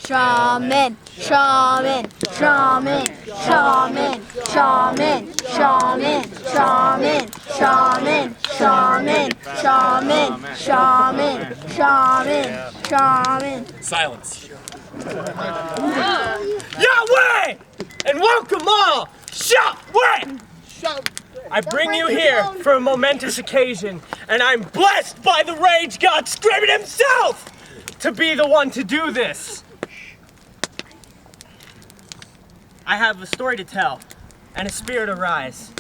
shaman, shaman, shaman, shaman, shaman, shaman, shaman, shaman, shaman, shaman, shaman, shaman, shaman. Silence. Yahweh! And welcome all! Yahweh! I bring you here for a momentous occasion, and I'm blessed by the rage god Scribbin himself to be the one to do this. I have a story to tell, and a spirit arise,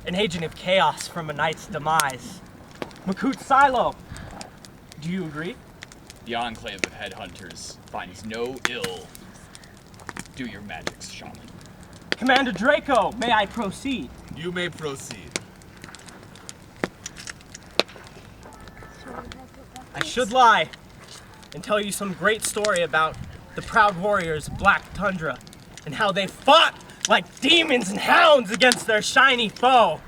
an agent of chaos from a night's demise. Makut Silo, do you agree? The enclave of headhunters finds no ill. Do your magics, shaman. Commander Draco, may I proceed? You may proceed. I should lie and tell you some great story about the proud warriors of Black Tundra and how they fought like demons and hounds against their shiny foe.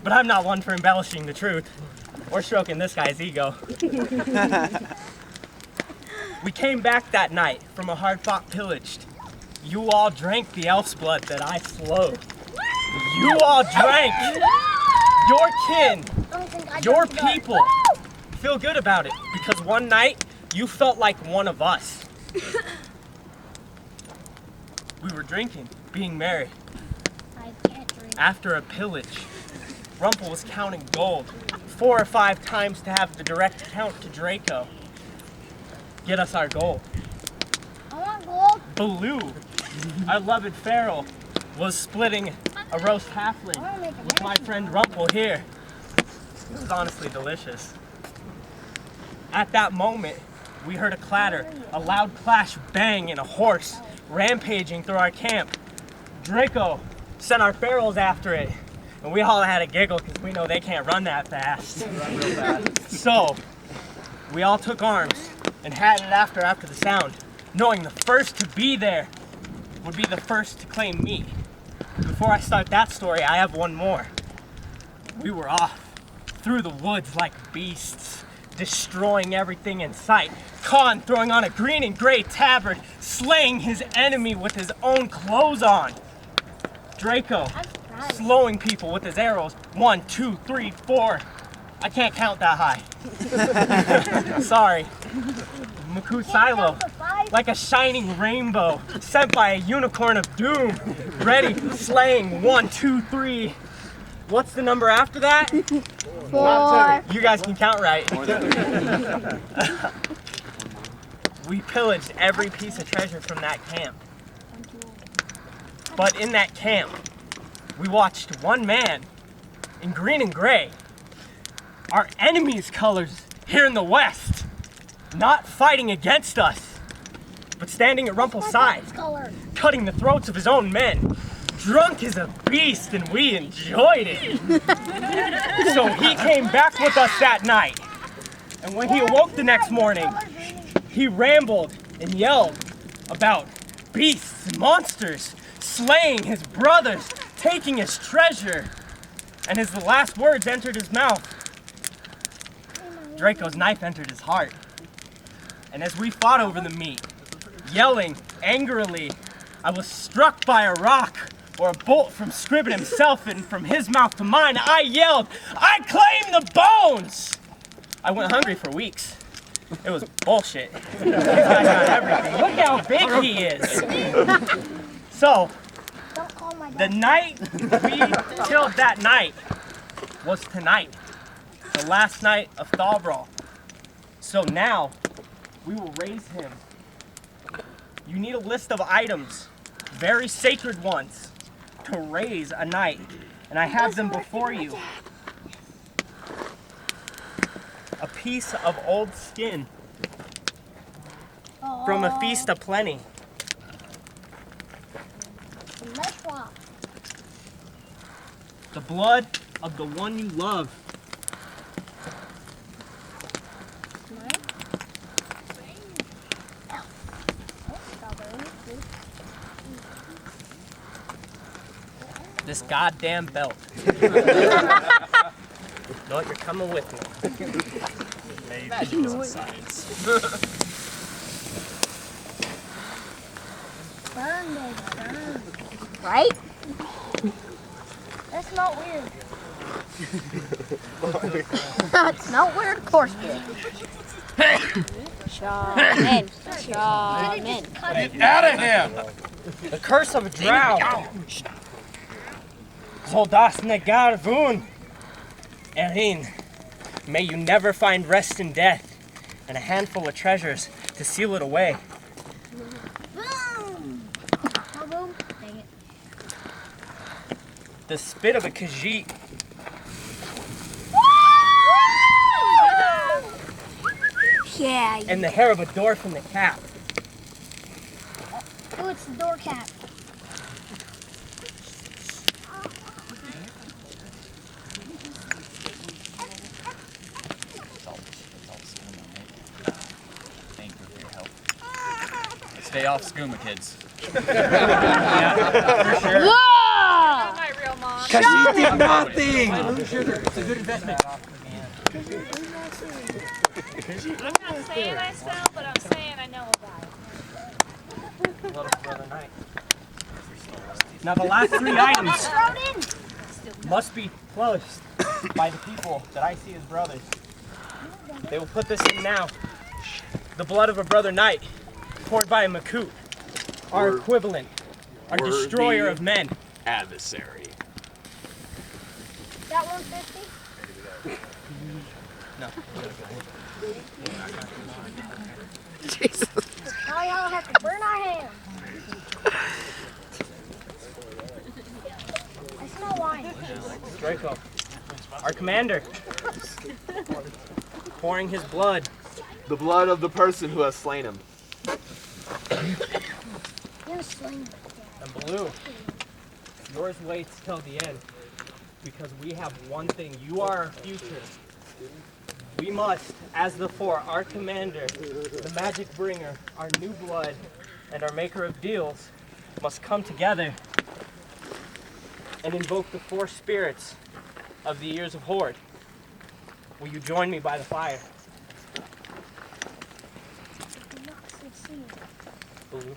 But I'm not one for embellishing the truth or stroking this guy's ego. We came back that night from a hard-fought pillage. You all drank the elf's blood that I slowed. You all drank. Your kin, your people. Feel good about it because one night you felt like one of us. We were drinking, being merry. After a pillage, Rumple was counting gold 4 or 5 times to have the direct count to Draco. Get us our gold. I want gold. Baloo, our loved feral, was splitting a roast halfling with my friend Rumple here. It was honestly delicious. At that moment, we heard a clatter, a loud clash bang, and a horse rampaging through our camp. Draco sent our ferals after it, and we all had a giggle because we know they can't run that fast. So, we all took arms and had it after the sound, knowing the first to be there would be the first to claim me. Before I start that story, I have one more. We were off through the woods like beasts, destroying everything in sight. Khan throwing on a green and gray tabard, slaying his enemy with his own clothes on. Draco slowing people with his arrows. 1, 2, 3, 4. I can't count that high. Sorry. Makut Silo, like a shining rainbow, sent by a unicorn of doom, ready, slaying. 1, 2, 3. What's the number after that? 4. You guys can count right. We pillaged every piece of treasure from that camp. But in that camp, we watched one man in green and gray, our enemy's colors here in the west, not fighting against us, but standing at Rumple's side, cutting the throats of his own men. Drunk as a beast, and we enjoyed it. So he came back with us that night. And when he awoke the next morning, he rambled and yelled about beasts and monsters, slaying his brothers, taking his treasure. And as the last words entered his mouth, Draco's knife entered his heart. And as we fought over the meat, yelling angrily, I was struck by a rock or a bolt from Scribbin himself, and from his mouth to mine, I yelled, I claim the bones! I went hungry for weeks. It was bullshit. These guys got everything. Look how big he is. So, the night we killed that night was tonight, the last night of Thalbrawl. So now, we will raise him. You need a list of items, very sacred ones, to raise a knight, and I have them before you. A piece of old skin from a feast of plenty. The blood of the one you love. This goddamn belt. No, you're coming with me. Science. Right? That's not weird. It's not weird, of course, kid. Shaman. Shaman. Get out of him! The curse of a drow. Zoldas negar vun. Erin, may you never find rest in death, and a handful of treasures to seal it away. Boom! Oh, boom. Dang it. The spit of a Khajiit. Yeah. And the hair of a dwarf in the cap. Oh, it's the door cap. Thank you for your help. Stay off skooma, kids. Whoa! My real mom. Because he did nothing! I'm not saying I smell, but I'm saying I know about it. Now the last three items must be closed by the people that I see as brothers. They will put this in now. The blood of a brother knight, poured by a Makut, our equivalent, our destroyer of men. Adversary. That 150? No. Jesus. Now y'all have to burn our hands. I smell wine. Draco, our commander, pouring his blood. The blood of the person who has slain him. You're slain. And Blue, yours waits till the end, because we have one thing. You are our future. We must, as the four, our commander, the magic bringer, our new blood, and our maker of deals, must come together and invoke the four spirits of the years of Horde. Will you join me by the fire? Blue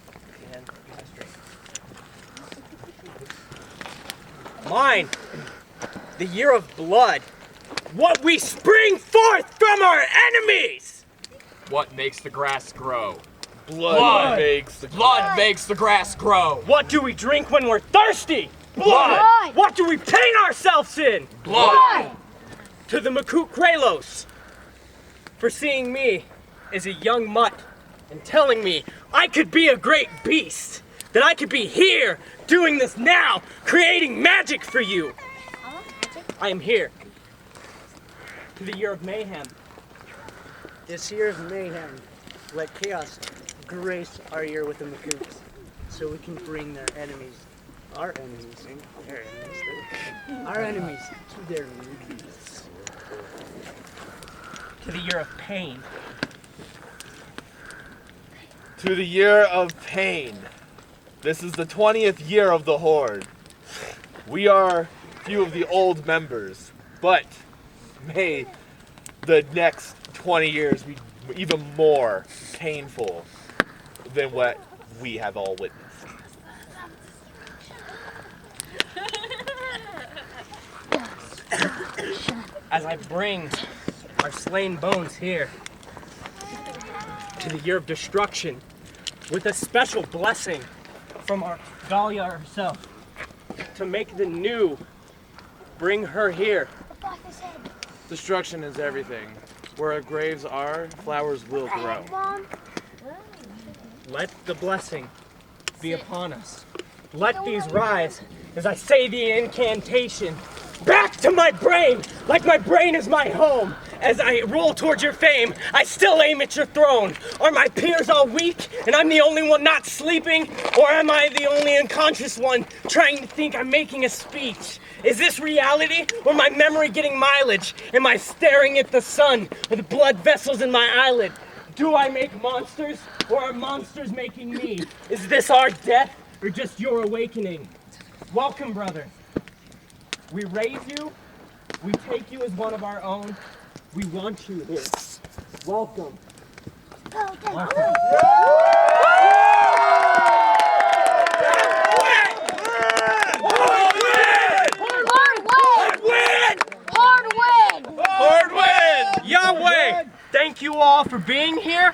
and Astrid. Mine, the year of blood. What we spring forth from our enemies! What makes the grass grow? Blood makes the makes the grass grow. What do we drink when we're thirsty? Blood! Blood! What do we paint ourselves in? Blood. To the Makut Kralos for seeing me as a young mutt and telling me I could be a great beast, that I could be here doing this now, creating magic for you. I am here. To the year of mayhem. This year of mayhem, let chaos grace our year with the Makuts, so we can bring our enemies to their knees. To the year of pain. To the year of pain. This is the 20th year of the Horde. We are few of the old members, but may the next 20 years be even more painful than what we have all witnessed. As I bring our slain bones here to the year of destruction with a special blessing from our Dahlia herself to make the new, bring her here. Destruction is everything. Where our graves are, flowers will grow. Let the blessing be upon us. Let these rise as I say the incantation back to my brain, like my brain is my home. As I roll towards your fame, I still aim at your throne. Are my peers all weak and I'm the only one not sleeping? Or am I the only unconscious one trying to think I'm making a speech? Is this reality or my memory getting mileage? Am I staring at the sun with blood vessels in my eyelid? Do I make monsters or are monsters making me? Is this our death or just your awakening? Welcome, brother. We raise you, we take you as one of our own. We want you here. Welcome. thank you all for being here.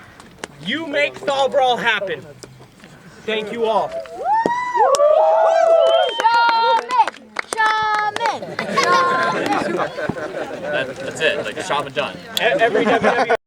You make Thal Brawl happen. Thank you all. That's it. Like, shop and done. Every WWE